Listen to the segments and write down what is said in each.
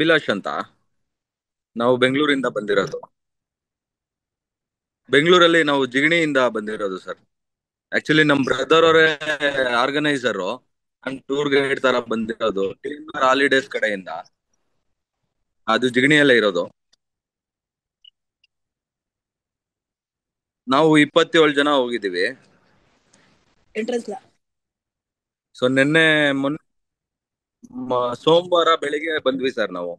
ಅಭಿಲಾಷ್ ಅಂತ. ನಾವು ಬೆಂಗಳೂರಿಂದ ಬಂದಿರೋದು. ಬೆಂಗಳೂರಲ್ಲಿ ನಾವು ಜಿಗಣಿಯಿಂದ ಬಂದಿರೋದು ಸರ್. ಆಕ್ಚುಲಿ ನಮ್ ಬ್ರದರ್ ಅವರೇ ಆರ್ಗನೈಸರು. ನಾನು ಟೂರ್ ಗೈಡ್ ತರ ಬಂದಿರೋದು ಹಾಲಿಡೇಸ್ ಕಡೆಯಿಂದ. ಅದು ಜಿಗಣಿಯಲ್ಲೇ ಇರೋದು. ನಾವು 27 ಜನ ಹೋಗಿದ್ದೀವಿ. ಸೊ ನಿನ್ನೆ ಮೊನ್ನೆ ಸೋಮವಾರ ಬೆಳಿಗ್ಗೆ ಬಂದ್ವಿ ಸರ್ ನಾವು.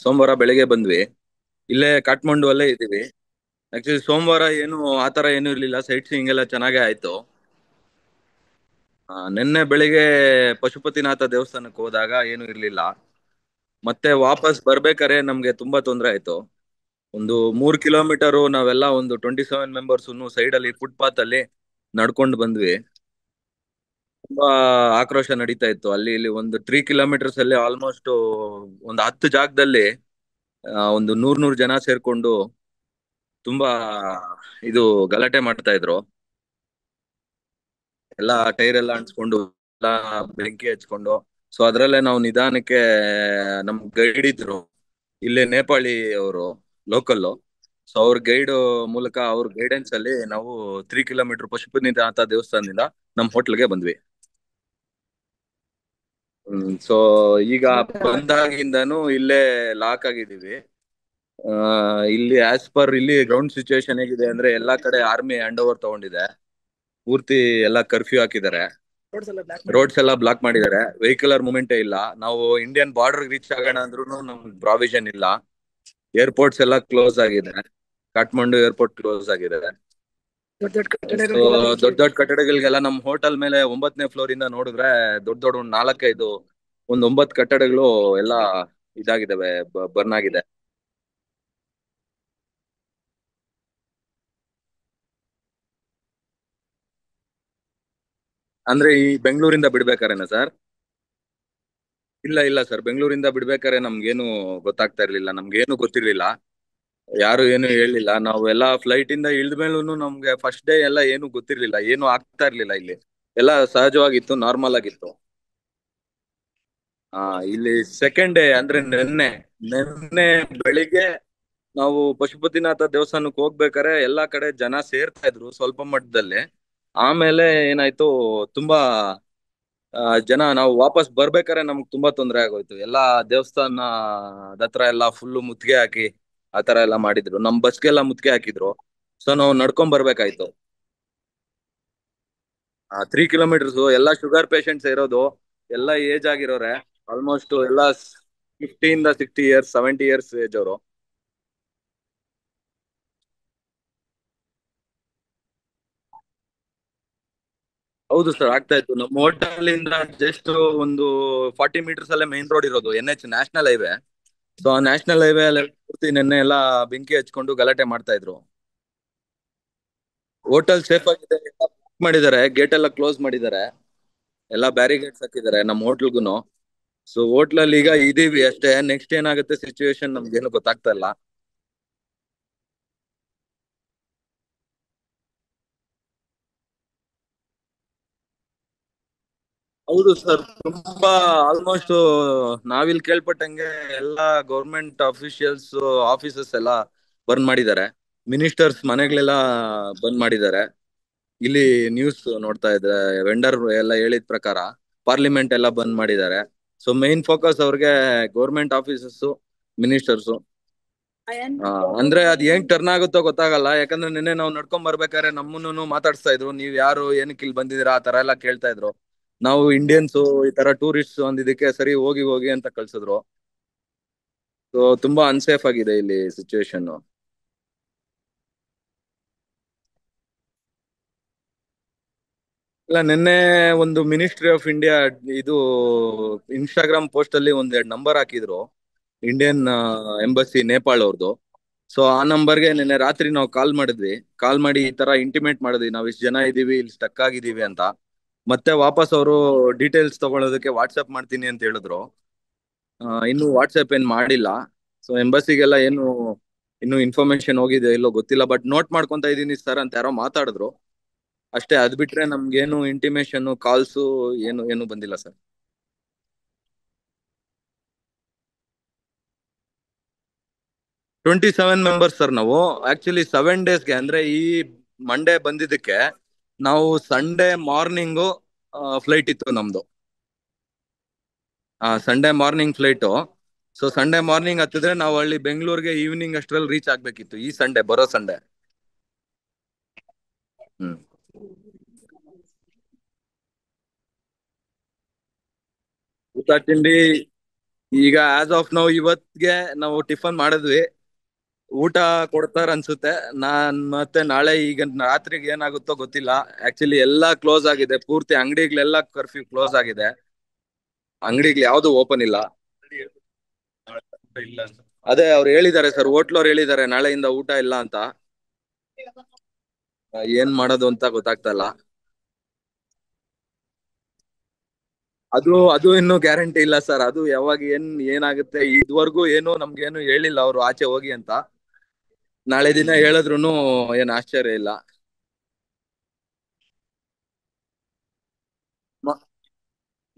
ಸೋಮವಾರ ಬೆಳಿಗ್ಗೆ ಬಂದ್ವಿ. ಇಲ್ಲೇ ಕಾಠ್ಮಂಡು ಅಲ್ಲೇ ಇದ್ದೀವಿ. ಆಕ್ಚುಲಿ ಸೋಮವಾರ ಏನು ಆತರ ಏನು ಇರ್ಲಿಲ್ಲ, ಸೈಟ್ ಸೀಯಿಂಗ್ ಎಲ್ಲ ಚೆನ್ನಾಗೇ ಆಯ್ತು. ನಿನ್ನೆ ಬೆಳಿಗ್ಗೆ ಪಶುಪತಿನಾಥ ದೇವಸ್ಥಾನಕ್ಕೆ ಹೋದಾಗ ಏನು ಇರ್ಲಿಲ್ಲ. ಮತ್ತೆ ವಾಪಸ್ ಬರ್ಬೇಕಾರೆ ನಮ್ಗೆ ತುಂಬಾ ತೊಂದರೆ ಆಯ್ತು. ಒಂದು 3 ಕಿಲೋಮೀಟರ್ ನಾವೆಲ್ಲ ಒಂದು 27 ಮೆಂಬರ್ಸ್ ಸೈಡ್ ಅಲ್ಲಿ ಫುಟ್ಪಾತ್ ಅಲ್ಲಿ ನಡ್ಕೊಂಡು ಬಂದ್ವಿ. ತುಂಬಾ ಆಕ್ರೋಶ ನಡೀತಾ ಇತ್ತು ಅಲ್ಲಿ ಇಲ್ಲಿ. ಒಂದು 3 ಕಿಲೋಮೀಟರ್ಸ್ ಅಲ್ಲಿ ಆಲ್ಮೋಸ್ಟ್ ಒಂದು 10 ಜಾಗದಲ್ಲಿ ಒಂದು 100 ಜನ ಸೇರ್ಕೊಂಡು ತುಂಬಾ ಇದು ಗಲಾಟೆ ಮಾಡ್ತಾ ಇದ್ರು. ಎಲ್ಲ ಟೈರ್ ಎಲ್ಲ ಅಂಟಿಸ್ಕೊಂಡು ಎಲ್ಲ ಬೆಂಕಿ ಹಚ್ಕೊಂಡು. ಸೊ ಅದ್ರಲ್ಲೇ ನಾವು ನಿಧಾನಕ್ಕೆ ನಮ್ ಗೈಡ್ ಇದ್ರು ಇಲ್ಲೇ ನೇಪಾಳಿ ಅವರು, ಲೋಕಲ್. ಸೊ ಅವ್ರ ಗೈಡ್ ಮೂಲಕ ಅವ್ರ ಗೈಡೆನ್ಸ್ ಅಲ್ಲಿ ನಾವು 3 ಕಿಲೋಮೀಟರ್ ಪಶುಪತಿನಾಥ ದೇವಸ್ಥಾನದಿಂದ ನಮ್ ಹೋಟ್ಲ್ಗೆ ಬಂದ್ವಿ. ಸೊ ಈಗ ಬಂದಾಗಿಂದನೂ ಇಲ್ಲೇ ಲಾಕ್ ಆಗಿದ್ದೀವಿ. ಇಲ್ಲಿ ಆಸ್ ಪರ್ ಇಲ್ಲಿ ಗ್ರೌಂಡ್ ಸಿಚುವೇಶನ್ ಹೇಗಿದೆ ಅಂದ್ರೆ ಎಲ್ಲಾ ಕಡೆ ಆರ್ಮಿ ಹ್ಯಾಂಡ್ ಓವರ್ ತಗೊಂಡಿದೆ. ಪೂರ್ತಿ ಎಲ್ಲ ಕರ್ಫ್ಯೂ ಹಾಕಿದ್ದಾರೆ. ರೋಡ್ಸ್ ಎಲ್ಲ ಬ್ಲಾಕ್ ಮಾಡಿದ್ದಾರೆ. ವೆಹಿಕಲರ್ ಮೂವ್ಮೆಂಟೇ ಇಲ್ಲ. ನಾವು ಇಂಡಿಯನ್ ಬಾರ್ಡರ್ ರೀಚ್ ಆಗೋಣ ಅಂದ್ರೂ ನಮ್ಗೆ ಪ್ರಾವಿಷನ್ ಇಲ್ಲ. ಏರ್ಪೋರ್ಟ್ಸ್ ಎಲ್ಲ ಕ್ಲೋಸ್ ಆಗಿದೆ. ಕಾಠ್ಮಂಡು ಏರ್ಪೋರ್ಟ್ ಕ್ಲೋಸ್ ಆಗಿದೆ. ದೊಡ್ಡ ದೊಡ್ಡ ಕಟ್ಟಡಗಳಿಗೆಲ್ಲ ನಮ್ ಹೋಟೆಲ್ ಮೇಲೆ 9ನೇ ಫ್ಲೋರ್ ಇಂದ ನೋಡಿದ್ರೆ ದೊಡ್ಡ ದೊಡ್ಡ ಒಂದ್ 4-5 ಒಂದ್ 9 ಕಟ್ಟಡಗಳು ಎಲ್ಲ ಇದಾಗಿದ್ದಾವೆ, ಬರ್ನ್ ಆಗಿದೆ. ಅಂದ್ರೆ ಈ ಬೆಂಗಳೂರಿಂದ ಬಿಡ್ಬೇಕಾರೆನಾ ಸರ್? ಇಲ್ಲ ಇಲ್ಲ ಸರ್, ಬೆಂಗಳೂರಿಂದ ಬಿಡ್ಬೇಕಾರೆ ನಮ್ಗೇನು ಗೊತ್ತಾಗ್ತಾ ಇರ್ಲಿಲ್ಲ, ನಮ್ಗೇನು ಗೊತ್ತಿರ್ಲಿಲ್ಲ. ಯಾರು ಏನು ಹೇಳಿಲ್ಲ. ನಾವು ಎಲ್ಲ ಫ್ಲೈಟ್ ಇಂದ ಇಳಿದ ಮೇಲೂ ನಮ್ಗೆ ಫಸ್ಟ್ ಡೇ ಎಲ್ಲ ಏನು ಗೊತ್ತಿರ್ಲಿಲ್ಲ, ಏನು ಆಗ್ತಾ ಇರ್ಲಿಲ್ಲ ಇಲ್ಲಿ. ಎಲ್ಲ ಸಹಜವಾಗಿತ್ತು, ನಾರ್ಮಲ್ ಆಗಿತ್ತು. ಇಲ್ಲಿ ಸೆಕೆಂಡ್ ಡೇ ಅಂದ್ರೆ ನಿನ್ನೆ ನಿನ್ನೆ ಬೆಳಿಗ್ಗೆ ನಾವು ಪಶುಪತಿನಾಥ ದೇವಸ್ಥಾನಕ್ಕೆ ಹೋಗ್ಬೇಕಾರೆ ಎಲ್ಲಾ ಕಡೆ ಜನ ಸೇರ್ತಾ ಇದ್ರು ಸ್ವಲ್ಪ ಮಟ್ಟದಲ್ಲಿ. ಆಮೇಲೆ ಏನಾಯ್ತು, ತುಂಬಾ ಜನ ನಾವು ವಾಪಸ್ ಬರ್ಬೇಕಾರೆ ನಮ್ಗೆ ತುಂಬಾ ತೊಂದರೆ ಆಗೋಯ್ತು. ಎಲ್ಲಾ ದೇವಸ್ಥಾನದ ಹತ್ರ ಎಲ್ಲ ಫುಲ್ ಮುತ್ತಿಗೆ ಹಾಕಿ ಆತರ ಎಲ್ಲ ಮಾಡಿದ್ರು. ನಮ್ ಬಸ್ಗೆಲ್ಲ ಮುತ್ತಿಗೆ ಹಾಕಿದ್ರು. ಸೊ ನಾವು ನಡ್ಕೊಂಡ್ ಬರ್ಬೇಕಾಯ್ತು. 3 ಕಿಲೋಮೀಟರ್ಸ್. ಎಲ್ಲ ಶುಗರ್ ಪೇಷಂಟ್ಸ್ ಇರೋದು, ಎಲ್ಲ ಏಜ್ ಆಗಿರೋರೆ. ಆಲ್ಮೋಸ್ಟ್ ಎಲ್ಲ 50 ಇಂದ 60 ಇಯರ್ಸ್, 70 ಇಯರ್ಸ್ ಏಜ್ ಅವರು. ಹೌದು ಸರ್, ಆಗ್ತಾ ಇತ್ತು. ನಮ್ಮ ಹೋಟೆಲ್ ಇಂದ ಜಸ್ಟ್ ಒಂದು 40 ಮೀಟರ್ಸ್ ಅಲ್ಲೇ ಮೈನ್ ರೋಡ್ ಇರೋದು, NH ನ್ಯಾಷನಲ್ ಹೈವೇ. ಸೊ ಆ ನ್ಯಾಷನಲ್ ಹೈವೇ ಅಲ್ಲಿ ಪೂರ್ತಿ ನಿನ್ನೆ ಎಲ್ಲ ಬೆಂಕಿ ಹಚ್ಕೊಂಡು ಗಲಾಟೆ ಮಾಡ್ತಾ ಇದ್ರು. ಹೋಟೆಲ್ ಸೇಫ್ ಆಗಿದೆ, ಎಲ್ಲ block ಮಾಡಿದ್ದಾರೆ, ಗೇಟ್ ಎಲ್ಲ ಕ್ಲೋಸ್ ಮಾಡಿದ್ದಾರೆ, ಎಲ್ಲ ಬ್ಯಾರಿಗೇಡ್ಸ್ ಹಾಕಿದ್ದಾರೆ ನಮ್ಮ ಹೋಟ್ಲ್ಗುನು. ಸೊ ಹೋಟ್ಲಲ್ಲಿ ಈಗ ಇದೀವಿ ಅಷ್ಟೇ. ನೆಕ್ಸ್ಟ್ ಏನಾಗುತ್ತೆ ಸಿಚುವೇಶನ್ ನಮ್ಗೇನು ಗೊತ್ತಾಗ್ತಾ ಇಲ್ಲ. ಹೌದು ಸರ್, ತುಂಬಾ ಆಲ್ಮೋಸ್ಟ್ ನಾವಿಲ್ಲಿ ಕೇಳ್ಪಟ್ಟಂಗೆ ಎಲ್ಲಾ ಗೌರ್ಮೆಂಟ್ ಅಫಿಷಿಯಲ್ಸ್ ಆಫೀಸಸ್ ಎಲ್ಲ ಬಂದ್ ಮಾಡಿದ್ದಾರೆ. ಮಿನಿಸ್ಟರ್ಸ್ ಮನೆಗಳೆಲ್ಲ ಬಂದ್ ಮಾಡಿದ್ದಾರೆ. ಇಲ್ಲಿ ನ್ಯೂಸ್ ನೋಡ್ತಾ ಇದ್ರೆ ವೆಂಡರ್ ಎಲ್ಲ ಹೇಳಿದ ಪ್ರಕಾರ ಪಾರ್ಲಿಮೆಂಟ್ ಎಲ್ಲ ಬಂದ್ ಮಾಡಿದ್ದಾರೆ. ಸೊ ಮೈನ್ ಫೋಕಸ್ ಅವ್ರಿಗೆ ಗೌರ್ಮೆಂಟ್ ಆಫೀಸಸ್, ಮಿನಿಸ್ಟರ್ಸ್. ಅಂದ್ರೆ ಅದ್ ಹೆಂಗ್ ಟರ್ನ್ ಆಗುತ್ತೋ ಗೊತ್ತಾಗಲ್ಲ. ಯಾಕಂದ್ರೆ ನಿನ್ನೆ ನಾವು ನಡ್ಕೊಂಡ್ ಬರ್ಬೇಕಾದ್ರೆ ನಮ್ಮನ್ನು ಮಾತಾಡ್ಸ್ತಾ ಇದ್ರು, ನೀವ್ ಯಾರು, ಏನಕ್ಕೆ ಇಲ್ಲಿ ಬಂದಿದ್ದೀರಾ ಆ ತರ ಎಲ್ಲ ಕೇಳ್ತಾ ಇದ್ರು. ನಾವು ಇಂಡಿಯನ್ಸ್, ಈ ತರ ಟೂರಿಸ್ಟ್ ಅಂದಿದ್ದಕ್ಕೆ ಸರಿ ಹೋಗಿ ಹೋಗಿ ಅಂತ ಕಳ್ಸಿದ್ರು. ಸೊ ತುಂಬಾ ಅನ್ಸೇಫ್ ಆಗಿದೆ ಇಲ್ಲಿ ಸಿಚುವೇಶನ್. ಇಲ್ಲ, ನಿನ್ನೆ ಒಂದು ಮಿನಿಸ್ಟ್ರಿ ಆಫ್ ಇಂಡಿಯಾ ಇದು ಇನ್ಸ್ಟಾಗ್ರಾಮ್ ಪೋಸ್ಟ್ ಅಲ್ಲಿ ಒಂದೆರಡು ನಂಬರ್ ಹಾಕಿದ್ರು, ಇಂಡಿಯನ್ ಎಂಬಸಿ ನೇಪಾಳ ಅವ್ರದ್ದು. ಸೊ ಆ ನಂಬರ್ಗೆ ನಿನ್ನೆ ರಾತ್ರಿ ನಾವು ಕಾಲ್ ಮಾಡಿದ್ವಿ. ಕಾಲ್ ಮಾಡಿ ಈ ತರ ಇಂಟಿಮೇಟ್ ಮಾಡಿದ್ವಿ, ನಾವ್ ಇಷ್ಟು ಜನ ಇದೀವಿ, ಇಲ್ಲಿ ಸ್ಟಕ್ ಆಗಿದೀವಿ ಅಂತ. ಮತ್ತೆ ವಾಪಸ್ ಅವರು ಡೀಟೇಲ್ಸ್ ತಗೊಳ್ಳೋದಕ್ಕೆ ವಾಟ್ಸ್ಆಪ್ ಮಾಡ್ತೀನಿ ಅಂತ ಹೇಳಿದ್ರು. ಇನ್ನು ವಾಟ್ಸ್ಆಪ್ ಏನ್ ಮಾಡಿಲ್ಲ. ಸೊ ಎಂಬಸಿಗೆಲ್ಲ ಏನು ಇನ್ನು ಇನ್ಫಾರ್ಮೇಶನ್ ಹೋಗಿದೆ ಇಲ್ಲೋ ಗೊತ್ತಿಲ್ಲ, ಬಟ್ ನೋಟ್ ಮಾಡ್ಕೊಂತ ಇದೀನಿ ಸರ್ ಅಂತ ಯಾರೋ ಮಾತಾಡಿದ್ರು ಅಷ್ಟೇ. ಅದ್ ಬಿಟ್ರೆ ನಮ್ಗೇನು ಇಂಟಿಮೇಶನ್ ಕಾಲ್ಸು ಏನು ಏನು ಬಂದಿಲ್ಲ ಸರ್. 27 ಮೆಂಬರ್ಸ್ ಸರ್ ನಾವು. ಆಕ್ಚುಲಿ 7 ಡೇಸ್ಗೆ ಅಂದ್ರೆ ಈ ಮಂಡೇ ಬಂದಿದ್ದಕ್ಕೆ ನಾವು ಸಂಡೇ ಮಾರ್ನಿಂಗು ಫ್ಲೈಟ್ ಇತ್ತು ನಮ್ದು. Sunday morning flight. So Sunday morning ಹತ್ತಿದ್ರೆ ನಾವು ಅಲ್ಲಿ ಬೆಂಗಳೂರಿಗೆ ಈವ್ನಿಂಗ್ ಅಷ್ಟರಲ್ಲಿ ರೀಚ್ ಆಗ್ಬೇಕಿತ್ತು, ಈ ಸಂಡೇ, ಬರೋ ಸಂಡೇ. ಹ್ಮ್. ಊಟ ತಿಂಡಿ ಈಗ ಆಸ್ ಆಫ್ ನಾವು ಇವತ್ಗೆ ನಾವು ಟಿಫನ್ ಮಾಡಿದ್ವಿ. ಊಟ ಕೊಡ್ತಾರ ಅನ್ಸುತ್ತೆ. ನಾನ್ ಮತ್ತೆ ನಾಳೆ ಈಗ ರಾತ್ರಿಗೆ ಏನಾಗುತ್ತೋ ಗೊತ್ತಿಲ್ಲ. ಆಕ್ಚುಲಿ ಎಲ್ಲಾ ಕ್ಲೋಸ್ ಆಗಿದೆ, ಪೂರ್ತಿ ಅಂಗಡಿಗಳೆಲ್ಲ ಕರ್ಫ್ಯೂ ಕ್ಲೋಸ್ ಆಗಿದೆ. ಅಂಗಡಿಗಳು ಯಾವ್ದು ಓಪನ್ ಇಲ್ಲ. ಅದೇ ಅವ್ರು ಹೇಳಿದ್ದಾರೆ ಸರ್, ಹೋಟ್ಲವ್ರು ಹೇಳಿದ್ದಾರೆ ನಾಳೆಯಿಂದ ಊಟ ಇಲ್ಲ ಅಂತ. ಏನ್ ಮಾಡೋದು ಅಂತ ಗೊತ್ತಾಗ್ತಾ ಇಲ್ಲ. ಅದು ಇನ್ನೂ ಗ್ಯಾರಂಟಿ ಇಲ್ಲ ಸರ್. ಅದು ಯಾವಾಗ ಏನಾಗುತ್ತೆ ಇದುವರೆಗೂ ಏನು ನಮ್ಗೇನು ಹೇಳಿಲ್ಲ ಅವರು ಆಚೆ ಹೋಗಿ ಅಂತ. ನಾಳೆ ದಿನ ಹೇಳಿದ್ರು ಏನ್ ಆಶ್ಚರ್ಯ ಇಲ್ಲ.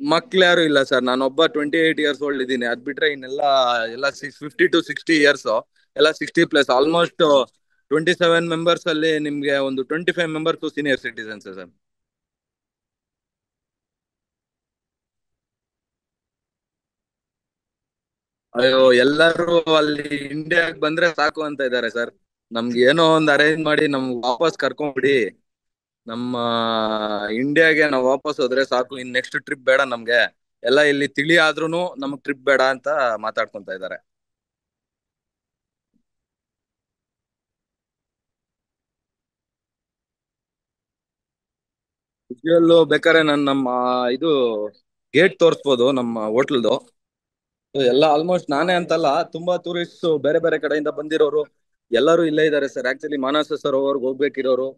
ಮಕ್ಳು ಯಾರು ಇಲ್ಲ ಸರ್. ನಾನೊಬ್ಬ 28 years old ಇದ್ದೀನಿ. ಅದ್ ಬಿಟ್ರೆ ಇನ್ನೆಲ್ಲ ಎಲ್ಲ 50 to 60 years, ಎಲ್ಲ 60+. ಆಲ್ಮೋಸ್ಟ್ 27 ಮೆಂಬರ್ಸ್ ಅಲ್ಲಿ ನಿಮ್ಗೆ ಒಂದು 25 ಮೆಂಬರ್ಸ್ ಸೀನಿಯರ್ ಸಿಟಿಸನ್ಸ್ ಸರ್. ಅಯ್ಯೋ, ಎಲ್ಲರೂ ಅಲ್ಲಿ ಇಂಡಿಯಾಗ್ ಬಂದ್ರೆ ಸಾಕು ಅಂತ ಇದ್ದಾರೆ ಸರ್. ನಮ್ಗೆ ಏನೋ ಒಂದು ಅರೇಂಜ್ ಮಾಡಿ ನಮ್ಗೆ ವಾಪಸ್ ಕರ್ಕೊಂಡ್ಬಿಡಿ. ನಮ್ಮ ಇಂಡಿಯಾಗೆ ನಾವು ವಾಪಸ್ ಹೋದ್ರೆ ಸಾಕು, ಇನ್ ನೆಕ್ಸ್ಟ್ ಟ್ರಿಪ್ ಬೇಡ ನಮ್ಗೆ. ಎಲ್ಲ ಇಲ್ಲಿ ತಿಳಿ ಆದ್ರೂನು ನಮಗ್ ಟ್ರಿಪ್ ಬೇಡ ಅಂತ ಮಾತಾಡ್ಕೊಂತ ಇದ್ದಾರೆ. ವಿಜುವಲ್ ಬೇಕಾದ್ರೆ ನಮ್ಮ ಇದು ಗೇಟ್ ತೋರಿಸ್ಬೋದು ನಮ್ಮ ಹೋಟ್ಲ್ದು. ಎಲ್ಲ ಆಲ್ಮೋಸ್ಟ್ ನಾನೇ ಅಂತಲ್ಲ, ತುಂಬಾ ಟೂರಿಸ್ಟ್ ಬೇರೆ ಬೇರೆ ಕಡೆಯಿಂದ ಬಂದಿರೋರು ಎಲ್ಲರೂ ಇಲ್ಲೇ ಇದ್ದಾರೆ ಸರ್. ಆಕ್ಚುಲಿ ಮಾನಸ ಸರೋವರ್ಗೆ ಹೋಗ್ಬೇಕಿರೋರು,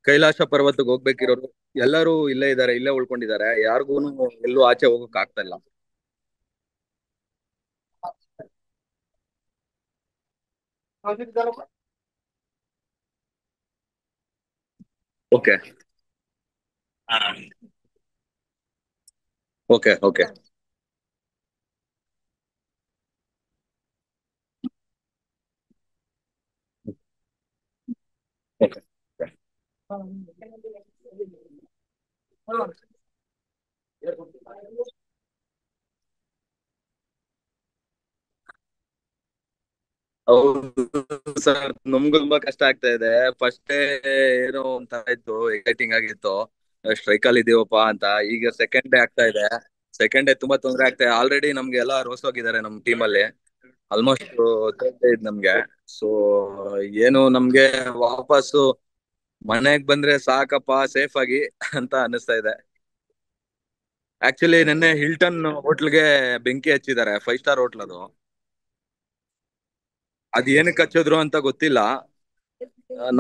ಕೈಲಾಸ ಪರ್ವತಕ್ಕೆ ಹೋಗ್ಬೇಕಿರೋರು ಎಲ್ಲರೂ ಇಲ್ಲೇ ಇದ್ದಾರೆ, ಇಲ್ಲೇ ಉಳ್ಕೊಂಡಿದ್ದಾರೆ. ಯಾರಿಗೂ ಎಲ್ಲೂ ಆಚೆ ಹೋಗಕ್ ಆಗ್ತಾ ಇಲ್ಲ. ಓಕೆ. ಓಕೆ. ಓಕೆ. ಓಕೆ. ಹೌದು ಸರ್, ನಮ್ಗೂ ತುಂಬಾ ಕಷ್ಟ ಆಗ್ತಾ ಇದೆ. ಫಸ್ಟ್ ಏನೋ ಒಂಥರ ಇತ್ತು, ಎಕ್ಸೈಟಿಂಗ್ ಆಗಿತ್ತು, ಸ್ಟ್ರೈಕ್ ಅಲ್ಲಿ ಇದೀವಪ್ಪ ಅಂತ. ಈಗ ಸೆಕೆಂಡ್ ಡೇ ಆಗ್ತಾ ಇದೆ. ಸೆಕೆಂಡ್ ಡೇ ತುಂಬಾ ತೊಂದರೆ ಆಗ್ತಾ ಇದೆ. ಆಲ್ರೆಡಿ ನಮ್ಗೆ ಎಲ್ಲ ರೋಸ್ ಹೋಗಿದ್ದಾರೆ ನಮ್ ಟೀಮ್ ಅಲ್ಲಿ. ಆಲ್ಮೋಸ್ಟ್ ಇದ್ ನಮ್ಗೆ. ಸೊ ಏನು ನಮ್ಗೆ ವಾಪಸ್ಸು ಮನೆಗ್ ಬಂದ್ರೆ ಸಾಕಪ್ಪ ಸೇಫ್ ಆಗಿ ಅಂತ ಅನಿಸ್ತಾ ಇದೆ. ಆಕ್ಚುಲಿ ನಿನ್ನೆ ಹಿಲ್ಟನ್ ಹೋಟ್ಲ್ಗೆ ಬೆಂಕಿ ಹಚ್ಚಿದ್ದಾರೆ, 5 ಸ್ಟಾರ್ ಹೋಟ್ಲ್ ಅದು. ಅದ್ ಏನಕ್ಕೆ ಹಚ್ಚಿದ್ರು ಅಂತ ಗೊತ್ತಿಲ್ಲ.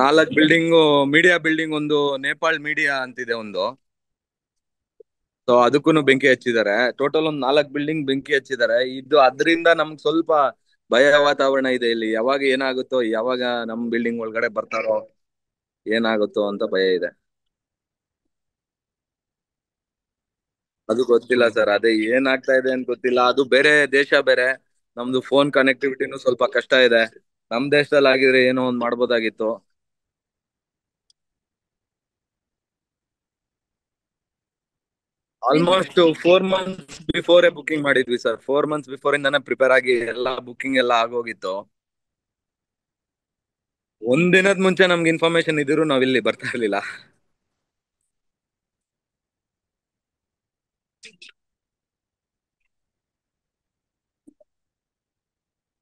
4 ಬಿಲ್ಡಿಂಗ್, ಮೀಡಿಯಾ ಬಿಲ್ಡಿಂಗ್, ಒಂದು ನೇಪಾಳ್ ಮೀಡಿಯಾ ಅಂತಿದೆ ಒಂದು. ಸೊ ಅದಕ್ಕೂ ಬೆಂಕಿ ಹಚ್ಚಿದ್ದಾರೆ. ಟೋಟಲ್ ಒಂದು 4 ಬಿಲ್ಡಿಂಗ್ ಬೆಂಕಿ ಹಚ್ಚಿದ್ದಾರೆ. ಇದು ಅದರಿಂದ ನಮ್ಗೆ ಸ್ವಲ್ಪ ಭಯ ವಾತಾವರಣ ಇದೆ ಇಲ್ಲಿ. ಯಾವಾಗ ಏನಾಗುತ್ತೋ, ಯಾವಾಗ ನಮ್ ಬಿಲ್ಡಿಂಗ್ ಒಳಗಡೆ ಬರ್ತಾರೋ, ಏನಾಗುತ್ತೋ ಅಂತ ಭಯ ಇದೆ. ಅದು ಗೊತ್ತಿಲ್ಲ ಸರ್, ಅದೇ ಏನಾಗ್ತಾ ಇದೆ ಅಂತ ಗೊತ್ತಿಲ್ಲ. ಅದು ಬೇರೆ ದೇಶ ಬೇರೆ, ನಮ್ದು ಫೋನ್ ಕನೆಕ್ಟಿವಿಟಿನೂ ಸ್ವಲ್ಪ ಕಷ್ಟ ಇದೆ. ನಮ್ ದೇಶದಲ್ಲಿ ಆಗಿದ್ರೆ ಏನೋ ಒಂದ್ ಮಾಡ್ಬೋದಾಗಿತ್ತು. ಆಲ್ಮೋಸ್ಟ್ 4 months ಬಿಫೋರ್ ಬುಕಿಂಗ್ ಮಾಡಿದ್ವಿ ಸರ್. 4 months ಬಿಫೋರ್ ಇಂದಾನೆ ಪ್ರಿಪೇರ್ ಆಗಿ ಎಲ್ಲ ಬುಕಿಂಗ್ ಎಲ್ಲ ಆಗೋಗಿತ್ತು. ಒಂದಿನದ ಮುಂಚೆ ನಮ್ಗೆ ಇನ್ಫಾರ್ಮೇಶನ್ ಇದ್ರು ನಾವ್ ಇಲ್ಲಿ ಬರ್ತಾ ಇರ್ಲಿಲ್ಲ.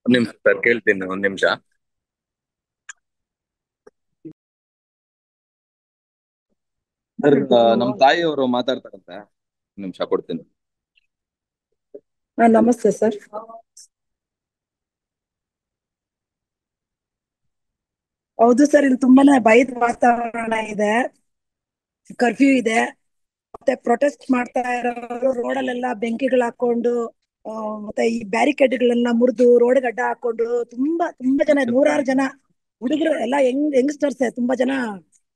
ಒಂದ್ ನಿಮಿಷ ಸರ್, ಕೇಳ್ತೀನಿ, ಒಂದ್ ನಿಮಿಷ. ಸರ್, ನಮ್ ತಾಯಿಯವರು ಮಾತಾಡ್ತಾರಂತೆ, ಒಂದ್ ನಿಮಿಷ ಕೊಡ್ತೀನಿ. ನಮಸ್ತೆ ಸರ್. ಹೌದು ಸರ್, ಇಲ್ಲಿ ತುಂಬಾನೇ ಭಯದ ವಾತಾವರಣ ಇದೆ, ಕರ್ಫ್ಯೂ ಇದೆ. ಮತ್ತೆ ಪ್ರೊಟೆಸ್ಟ್ ಮಾಡ್ತಾ ಇರೋರು ರೋಡಲ್ಲೆಲ್ಲ ಬೆಂಕಿಗಳು ಹಾಕೊಂಡು, ಮತ್ತೆ ಈ ಬ್ಯಾರಿಕೇಡ್ಗಳನ್ನ ಮುರಿದು ರೋಡ್ ಗಡ್ಡ ಹಾಕೊಂಡು ತುಂಬಾ ತುಂಬಾ ಜನ, 100-6 ಜನ ಹುಡುಗರು ಎಲ್ಲ ಯಂಗ್ಸ್ಟರ್ಸ್ ತುಂಬಾ ಜನ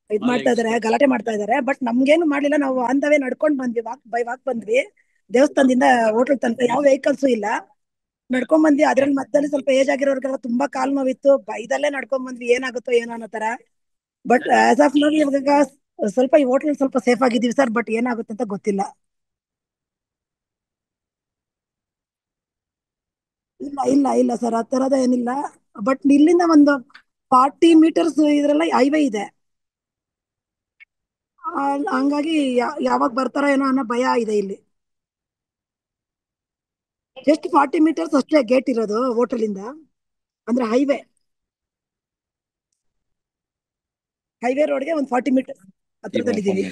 ಇದ್ ಮಾಡ್ತಾ ಇದಾರೆ, ಗಲಾಟೆ ಮಾಡ್ತಾ ಇದಾರೆ. ಬಟ್ ನಮ್ಗೇನು ಮಾಡ್ಲಿಲ್ಲ, ನಾವು ಆನ್ ದ ವೇ ನಡ್ಕೊಂಡ್ ಬಂದ್ವಿ, ವಾಕ್ ಬೈ ವಾಕ್ ಬಂದ್ವಿ ದೇವಸ್ಥಾನದಿಂದ ಹೋಟೆಲ್ ತನಕ. ಯಾವ ವೆಹಿಕಲ್ಸ್ ಇಲ್ಲ, ನಡ್ಕೊಂಡ್ ಬಂದ್ವಿ. ಅದ್ರಲ್ಲಿ ಮಧ್ಯದಲ್ಲಿ ಸ್ವಲ್ಪ ಏಜ್ ಆಗಿರೋರ್ಗೆಲ್ಲ ತುಂಬಾ ಕಾಲ್ ನೋವಿತ್ತು, ಬೈದಲ್ಲೇ ನಡ್ಕೊಂಡ್ ಬಂದ್ವಿ, ಏನಾಗುತ್ತೋ ಏನೋ ಅನ್ನೋ ತರ. ಬಟ್ ಆಸ್ ಆಫ್ ನೌ ಇವಾಗ ಸ್ವಲ್ಪ ಈ ಹೋಟ್ಲ್ ಸ್ವಲ್ಪ ಸೇಫ್ ಆಗಿದೀವಿ ಸರ್, ಬಟ್ ಏನಾಗುತ್ತೆ ಅಂತ ಗೊತ್ತಿಲ್ಲ. ಇಲ್ಲ ಇಲ್ಲ ಇಲ್ಲ ಸರ್, ಆ ತರದ ಏನಿಲ್ಲ. ಬಟ್ ಇಲ್ಲಿಂದ ಒಂದು 40 ಮೀಟರ್ಸ್ ಇದ್ರಲ್ಲ ಹೈವೇ ಇದೆ. ಹಂಗಾಗಿ ಯಾವಾಗ ಬರ್ತಾರೋ ಏನೋ ಅನ್ನೋ ಭಯ ಇದೆ ಇಲ್ಲಿ. ಜಸ್ಟ್ 40 ಮೀಟರ್ಸ್ ಅಷ್ಟೇ ಗೇಟ್ ಇರೋದು ಹೋಟೆಲಿಂದ, ಅಂದ್ರೆ ಹೈವೇ ರೋಡ್ಗೆ ಒಂದು 40 ಮೀಟರ್ಸ್ ಹತ್ರದಲ್ಲಿ ಇದೀವಿ.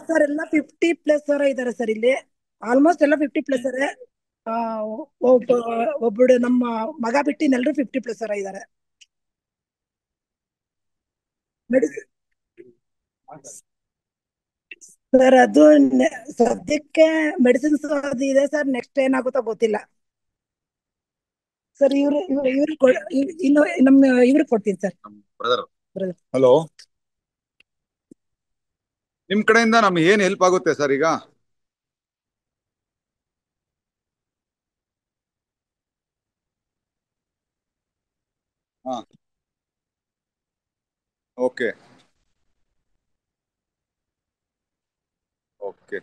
ಸರ್ ಎಲ್ಲ 50+ ಇದಾರೆ ಸರ್ ಇಲ್ಲಿ, ಆಲ್ಮೋಸ್ಟ್ ಎಲ್ಲ 50+ ಒಬ್ಬಳು ನಮ್ಮ ಮಗ ಬಿಟ್ಟಿನೆಲ್ಲರೂ 50+ ಇದಾರೆ. ಸರ್ ಅದು ಸದ್ಯಕ್ಕೆ ಮೆಡಿಸಿನ್ಸ್ ಅದು ಇದೆ ಸರ್, ನೆಕ್ಸ್ಟ್ ಏನಾಗುತ್ತೋ ಗೊತ್ತಿಲ್ಲ ಸರ್. ಇನ್ನು ನಮ್ಮ ಇವ್ರಿಗೆ ಕೊಡ್ತೀನಿ ಸರ್. ಹಲೋ, ನಿಮ್ ಕಡೆಯಿಂದ ನಮ್ಗೆ ಏನ್ ಹೆಲ್ಪ್ ಆಗುತ್ತೆ ಸರ್ ಈಗ? ಹಾ, ಓಕೆ ಓಕೆ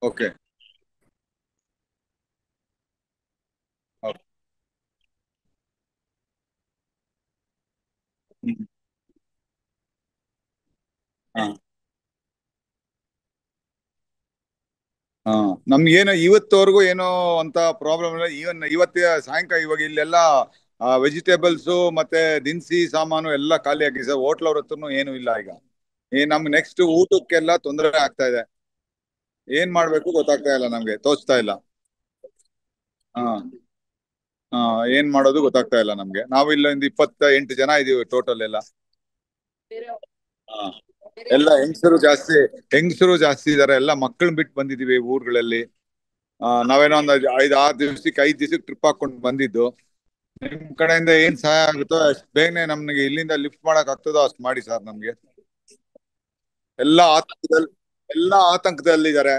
ಓಕೆ ಹಾ ಹಾ, ನಮ್ಗೇನು ಇವತ್ತವರೆಗೂ ಏನೋ ಅಂತ ಪ್ರಾಬ್ಲಮ್ ಇಲ್ಲ. ಈವನ್ ಇವತ್ತೇ ಸಾಯಂಕಾಲ ಇವಾಗ ಇಲ್ಲೆಲ್ಲ ವೆಜಿಟೇಬಲ್ಸ್ ಮತ್ತೆ ದಿನಸಿ ಸಾಮಾನು ಎಲ್ಲ ಖಾಲಿ ಆಗಿದೆ ಸರ್. ಹೋಟ್ಲ್ ಅವ್ರ ಹತ್ರನು ಏನು ಇಲ್ಲ ಈಗ. ನಮ್ ನೆಕ್ಸ್ಟ್ ಊಟಕ್ಕೆಲ್ಲ ತೊಂದರೆ ಆಗ್ತಾ ಇದೆ. ಏನ್ ಮಾಡ್ಬೇಕು ಗೊತ್ತಾಗ್ತಾ ಇಲ್ಲ, ನಮ್ಗೆ ತೋಚ್ತಾ ಇಲ್ಲ. ಹಾ ಹಾ, ಏನ್ ಮಾಡೋದು ಗೊತ್ತಾಗ್ತಾ ಇಲ್ಲ ನಮ್ಗೆ. ನಾವು ಇಲ್ಲೊಂದು 28 ಜನ ಇದೀವಿ ಟೋಟಲ್ ಎಲ್ಲ. ಹಾ, ಎಲ್ಲ ಹೆಂಗಸರು ಜಾಸ್ತಿ ಇದಾರೆ. ಎಲ್ಲ ಮಕ್ಕಳನ್ನ ಬಿಟ್ಟು ಬಂದಿದೀವಿ ಊರುಗಳಲ್ಲಿ. ನಾವೇನೋ ಒಂದು 5-6 ದಿವಸಕ್ಕೆ ಟ್ರಿಪ್ ಹಾಕೊಂಡು ಬಂದಿದ್ದು. ನಿಮ್ ಕಡೆಯಿಂದ ಏನ್ ಸಹಾಯ ಆಗುತ್ತೋ ಅಷ್ಟು ಬೇಗನೆ ನಮ್ಗೆ ಇಲ್ಲಿಂದ ಲಿಫ್ಟ್ ಮಾಡಕ್ ಆಗ್ತದೋ ಅಷ್ಟು ಮಾಡಿ ಸರ್. ನಮ್ಗೆ ಎಲ್ಲ ಆತಂಕದಲ್ಲಿದ್ದಾರೆ.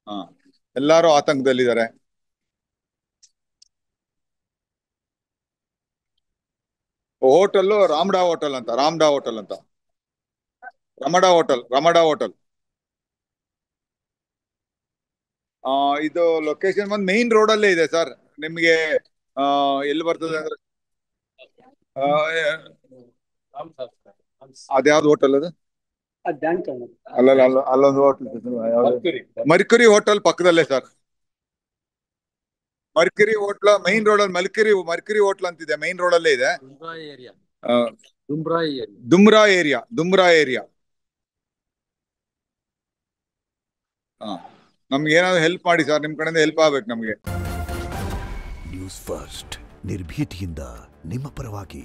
ಹಾ, ಎಲ್ಲಾರು ಆತಂಕದಲ್ಲಿದ್ದಾರೆ. ಹೋಟೆಲ್ ರಾಮಡಾ ಹೋಟೆಲ್ ಅಂತ, ರಮಡಾ ಹೋಟೆಲ್. ಇದು ಲೊಕೇಶನ್ ಒಂದು ಮೈನ್ ರೋಡ್ ಅಲ್ಲೇ ಇದೆ ಸರ್. ನಿಮ್ಗೆ ಎಲ್ಲಿ ಬರ್ತದೆ ಅಂದ್ರೆ ಅದ್ಯಾವ್ದು ಹೋಟೆಲ್ ಅದು? ಅಲ್ಲೊಂದು ಹೋಟೆಲ್, ಮರ್ಕರಿ ಹೋಟೆಲ್ ಪಕ್ಕದಲ್ಲೇ ಸರ್. ಮರ್ಕರಿ ಹೋಟ್ಲ ಮೈನ್ ರೋಡ್ ಅಲ್ಲಿ, ಮರ್ಕರಿ ಹೋಟ್ಲ್ ಅಂತಿದೆ, ಮೈನ್ ರೋಡ್ ಅಲ್ಲೇ ಇದೆ. ದುಮ್ರಾ ಏರಿಯಾ. ಹಾ, ನಮ್ಗೆ ಏನಾದ್ರು ಹೆಲ್ಪ್ ಮಾಡಿ ಸರ್, ನಿಮ್ ಕಡೆಯಿಂದ ಹೆಲ್ಪ್ ಆಗ್ಬೇಕು ನಮ್ಗೆ. ನ್ಯೂಸ್ ಫಸ್ಟ್, ನಿರ್ಭೀತಿಯಿಂದ ನಿಮ್ಮ ಪರವಾಗಿ.